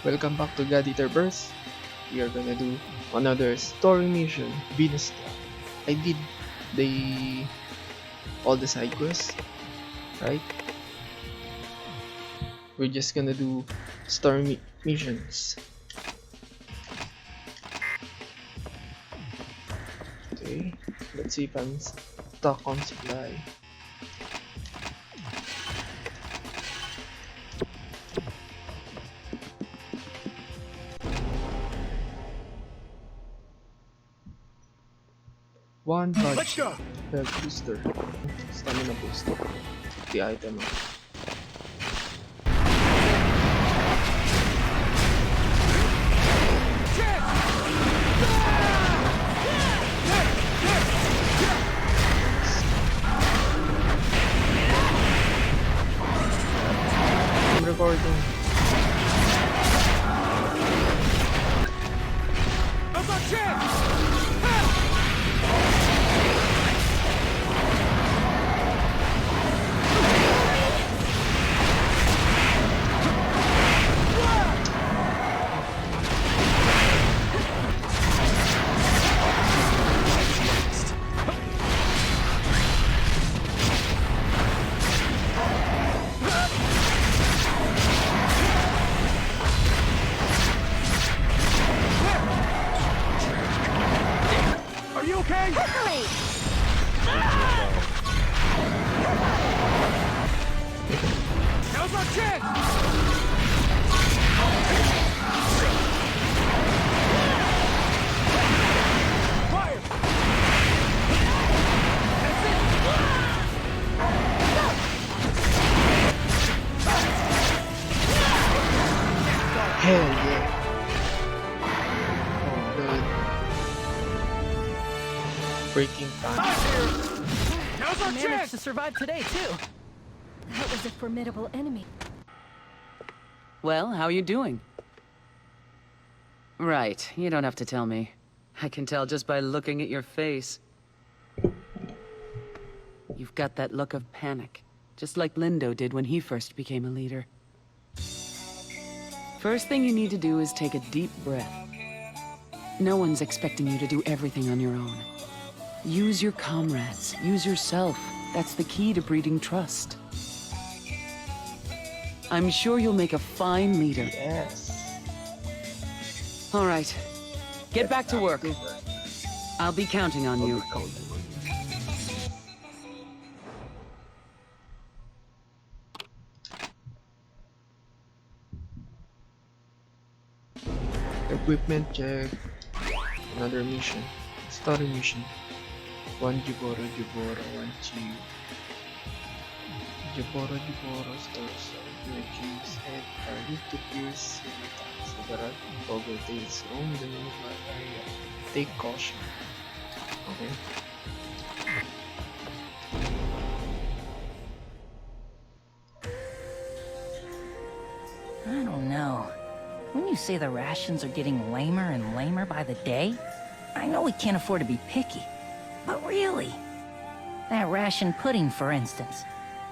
Welcome back to God Eater Burst. We are gonna do another story mission, Venus Club. I did all the side quests, right? We're just gonna do story missions. Okay, let's see if I'm stuck on supply. One Let's budget, go. health booster, stamina booster, the item. I'm recording. Now's our chance! Are you okay? Now's our chance! Fire! That's it! Hell yeah! Oh, good. Breaking time. I'm here! Now's our Managed chance! to survive today, too. That was a formidable enemy. Well, how are you doing? Right, you don't have to tell me. I can tell just by looking at your face. You've got that look of panic, just like Lindo did when he first became a leader. First thing you need to do is take a deep breath. No one's expecting you to do everything on your own. Use your comrades, use yourself. That's the key to breeding trust. I'm sure you'll make a fine leader. Yes. All right. Get back to work. I'll be counting on you. Equipment check. Another mission. Story mission. One Jiboro, one Chi. Jiboro, stores Chief's head are used to pierce so that Boggle tails roam the nearby area. Take caution. Okay. I don't know. When you say the rations are getting lamer and lamer by the day, I know we can't afford to be picky. But really? That ration pudding, for instance.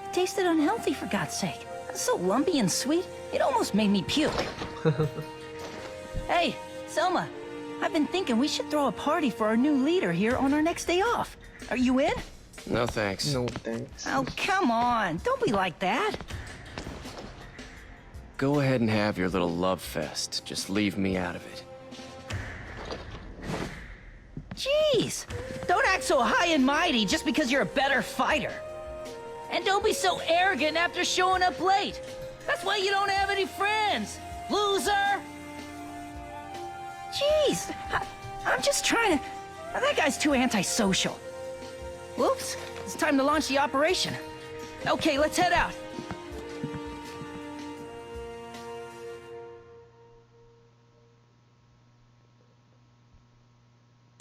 It tasted unhealthy, for God's sake. So lumpy and sweet, it almost made me puke. Hey, Selma. I've been thinking we should throw a party for our new leader here on our next day off. Are you in? No thanks. No thanks. Oh, come on. Don't be like that. Go ahead and have your little love fest. Just leave me out of it. Jeez! Don't act so high and mighty just because you're a better fighter. And don't be so arrogant after showing up late. That's why you don't have any friends, loser! Jeez, I'm just trying to... That guy's too antisocial. Whoops, it's time to launch the operation. Okay, let's head out.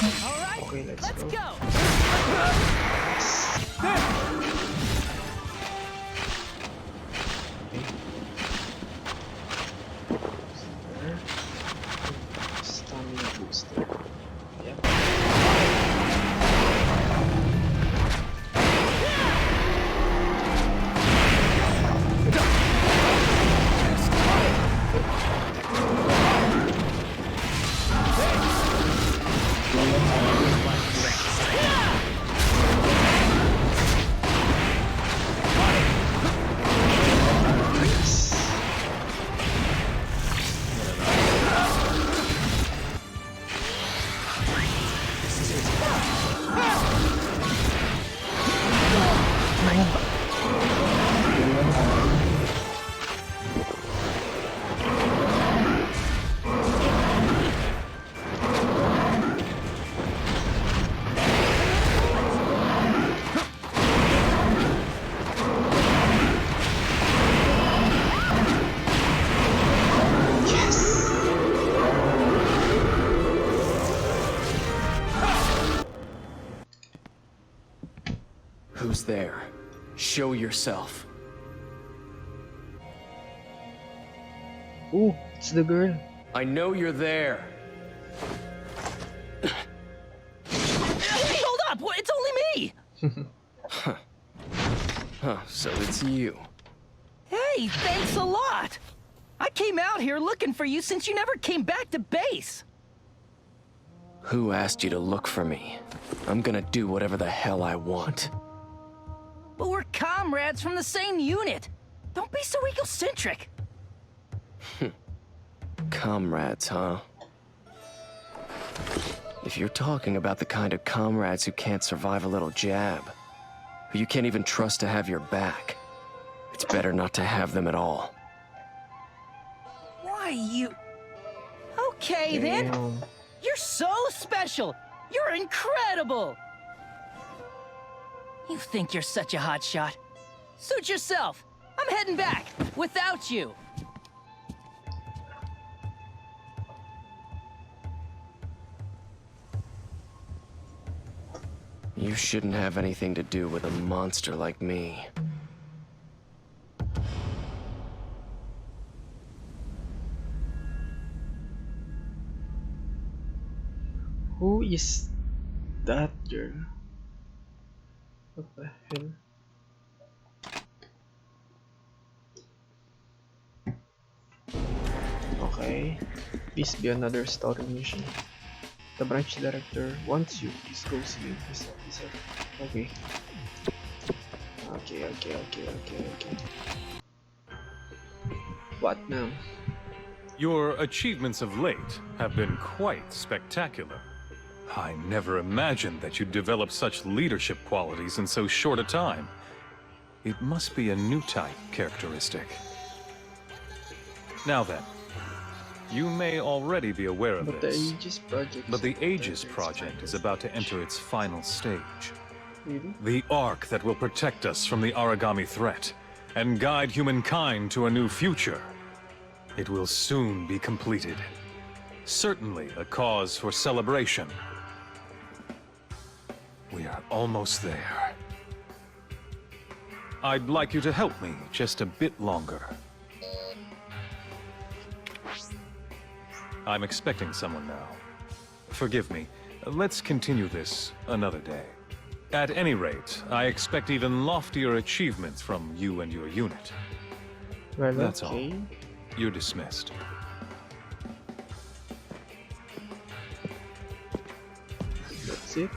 All right, Okay, let's let's go. go. Stamina booster. Yeah. there. Show yourself. Oh, it's the girl. I know you're there. Hey, hold up! It's only me! Huh, so it's you. Hey, thanks a lot! I came out here looking for you since you never came back to base. Who asked you to look for me? I'm gonna do whatever the hell I want. But we're comrades from the same unit. Don't be so egocentric. Comrades, huh? If you're talking about the kind of comrades who can't survive a little jab, who you can't even trust to have your back, it's better not to have them at all. Why, you... Okay, then. Damn. You're so special! You're incredible! You think you're such a hotshot? Suit yourself! I'm heading back, without you! You shouldn't have anything to do with a monster like me. Who is that girl? What the hell? Okay. Please be another story mission. The branch director wants you. Please go see his officer. Okay. Okay. What now? Your achievements of late have been quite spectacular. I never imagined that you'd develop such leadership qualities in so short a time. It must be a new type characteristic. Now then, you may already be aware of But the this, Aegis project. but the Aegis project is about to enter its final stage. Really? The arc that will protect us from the Aragami threat and guide humankind to a new future. It will soon be completed. Certainly a cause for celebration. We are almost there. I'd like you to help me just a bit longer. I'm expecting someone now. Forgive me. Let's continue this another day. At any rate, I expect even loftier achievements from you and your unit. Well, That's okay. all. You're dismissed. That's it.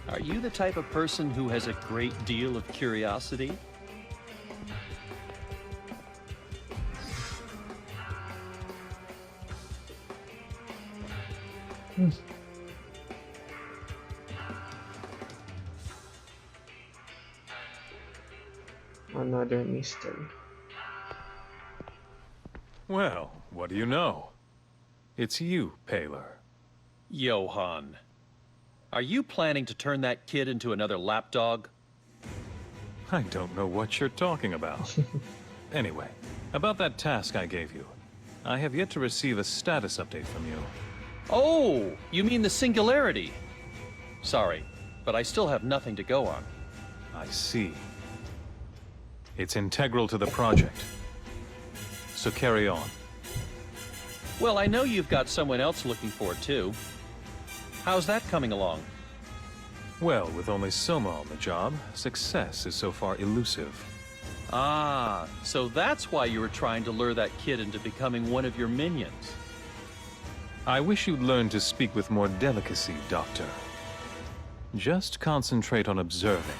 Are you the type of person who has a great deal of curiosity? Another mystery. Well, what do you know? It's you, Paler. Johan, are you planning to turn that kid into another lapdog? I don't know what you're talking about. Anyway, about that task I gave you. I have yet to receive a status update from you. Oh, you mean the Singularity? Sorry, but I still have nothing to go on. I see. It's integral to the project. So carry on. Well, I know you've got someone else looking for it too. How's that coming along? Well, with only Soma on the job, success is so far elusive. Ah, so that's why you were trying to lure that kid into becoming one of your minions. I wish you'd learn to speak with more delicacy, Doctor. Just concentrate on observing,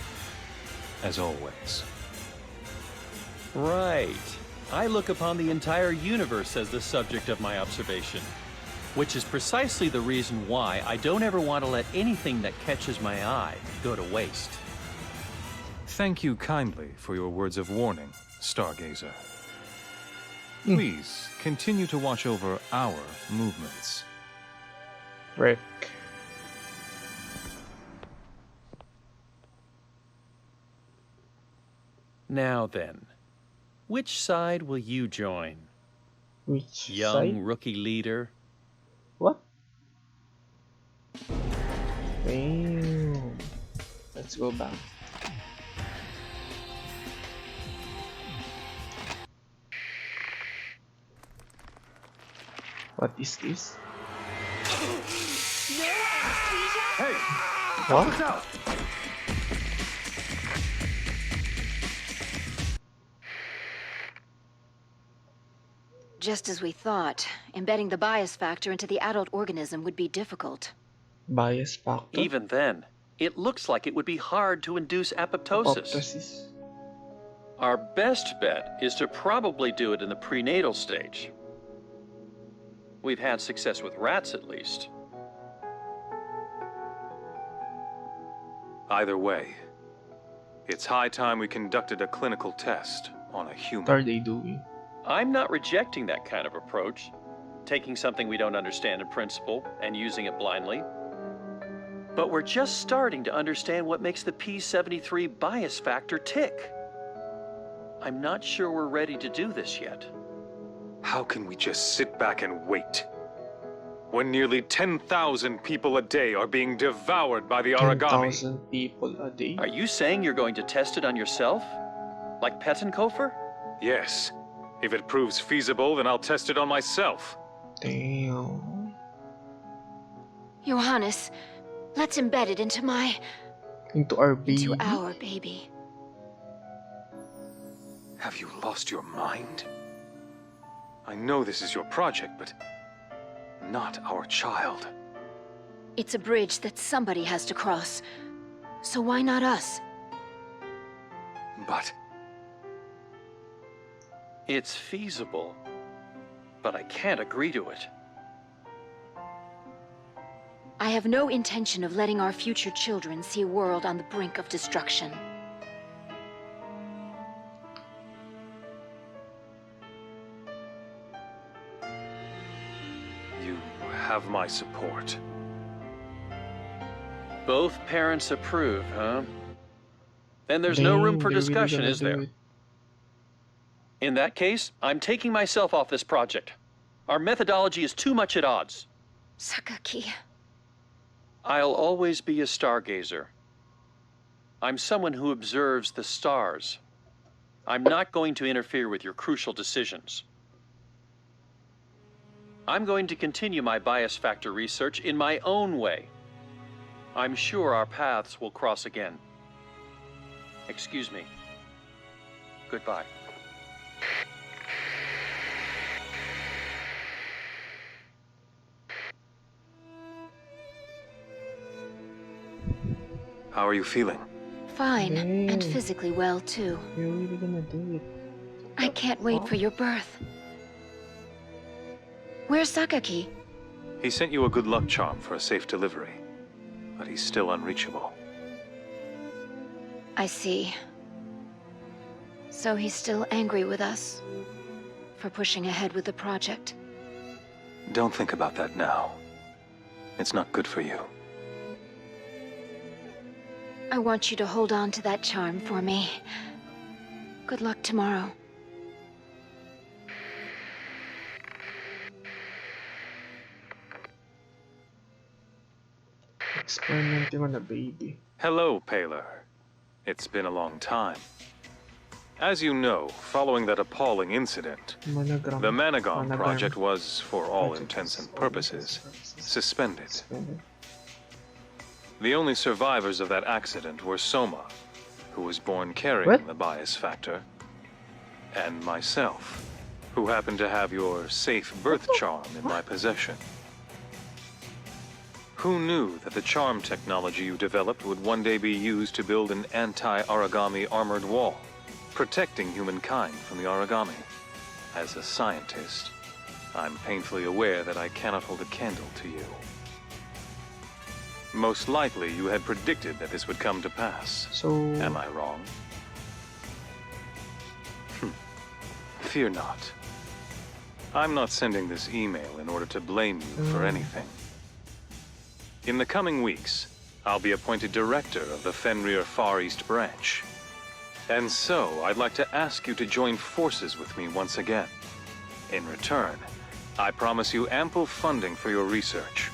as always. Right. I look upon the entire universe as the subject of my observation, which is precisely the reason why I don't ever want to let anything that catches my eye go to waste. Thank you kindly for your words of warning, Stargazer. Please, continue to watch over our movements. Rick. Now then, which side will you join? Which Young side? rookie leader, What? Damn. Let's go back. What is this? Hey! What? What's out? Just as we thought, embedding the bias factor into the adult organism would be difficult. Bias factor? Even then, it looks like it would be hard to induce apoptosis. Apoptosis. Our best bet is to probably do it in the prenatal stage. We've had success with rats, at least. Either way, it's high time we conducted a clinical test on a human. What are they doing? I'm not rejecting that kind of approach, taking something we don't understand in principle and using it blindly. But we're just starting to understand what makes the P73 bias factor tick. I'm not sure we're ready to do this yet. How can we just sit back and wait? When nearly 10,000 people a day are being devoured by the origami. 10,000 people a day? Are you saying you're going to test it on yourself? Like Pettenkofer? Yes. If it proves feasible, then I'll test it on myself. Damn. Johannes, let's embed it into Into our baby? into our baby. Have you lost your mind? I know this is your project, but not our child. It's a bridge that somebody has to cross. So why not us? But It's feasible, but I can't agree to it. I have no intention of letting our future children see a world on the brink of destruction. you have my support. Both parents approve, huh? Then there's no room for They're really discussion, gonna is do there? it. In that case, I'm taking myself off this project. Our methodology is too much at odds. Sakaki. I'll always be a stargazer. I'm someone who observes the stars. I'm not going to interfere with your crucial decisions. I'm going to continue my bias factor research in my own way. I'm sure our paths will cross again. Excuse me. Goodbye. How are you feeling? Fine, and Yay. physically well, too. You're really gonna do it. I can't wait for your birth. Where's Sakaki? He sent you a good luck charm for a safe delivery, but he's still unreachable. I see. So he's still angry with us for pushing ahead with the project. Don't think about that now. It's not good for you. I want you to hold on to that charm for me. Good luck tomorrow. Experimenting on a baby. Hello, Paler. It's been a long time. As you know, following that appalling incident, Managram. the Managon Managram project was, for all project intents was and all purposes, intents and purposes suspended. suspended. The only survivors of that accident were Soma, who was born carrying What? the bias factor, and myself, who happened to have your safe birth charm in my possession. Who knew that the charm technology you developed would one day be used to build an anti-origami armored wall, protecting humankind from the origami? As a scientist, I'm painfully aware that I cannot hold a candle to you. Most likely you had predicted that this would come to pass. So, Am I wrong? Fear not. I'm not sending this email in order to blame you for anything. In the coming weeks, I'll be appointed director of the Fenrir Far East branch. And so, I'd like to ask you to join forces with me once again. In return, I promise you ample funding for your research.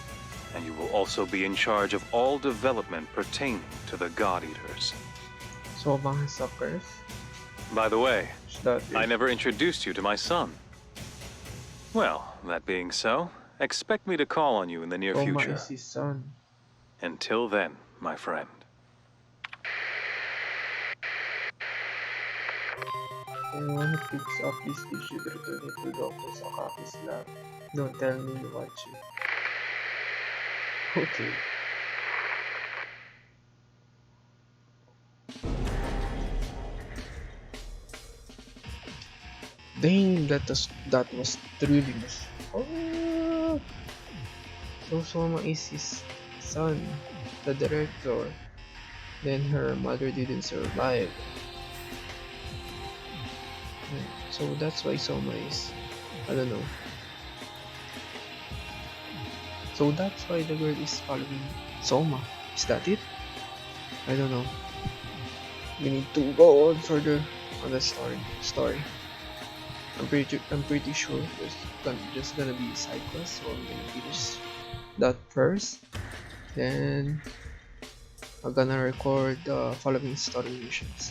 and you will also be in charge of all development pertaining to the God Eaters. Soma has a curse. By the way, That I is. never introduced you to my son. Well, that being so, expect me to call on you in the near Soma future. is his son. Until then, my friend. And when he picks up this dish, you return it to Dr. Sakaki's lab. Don't tell me you watch it. Okay. Dang, that was truly. Oh, so Soma is his son, the director. Then her mother didn't survive. So that's why Soma is, I don't know. So that's why the girl is following Soma. Is that it? I don't know. We need to go on further on the story. I'm pretty sure there's just gonna be a side quest, so I'm gonna finish that first. Then I'm gonna record the following story missions.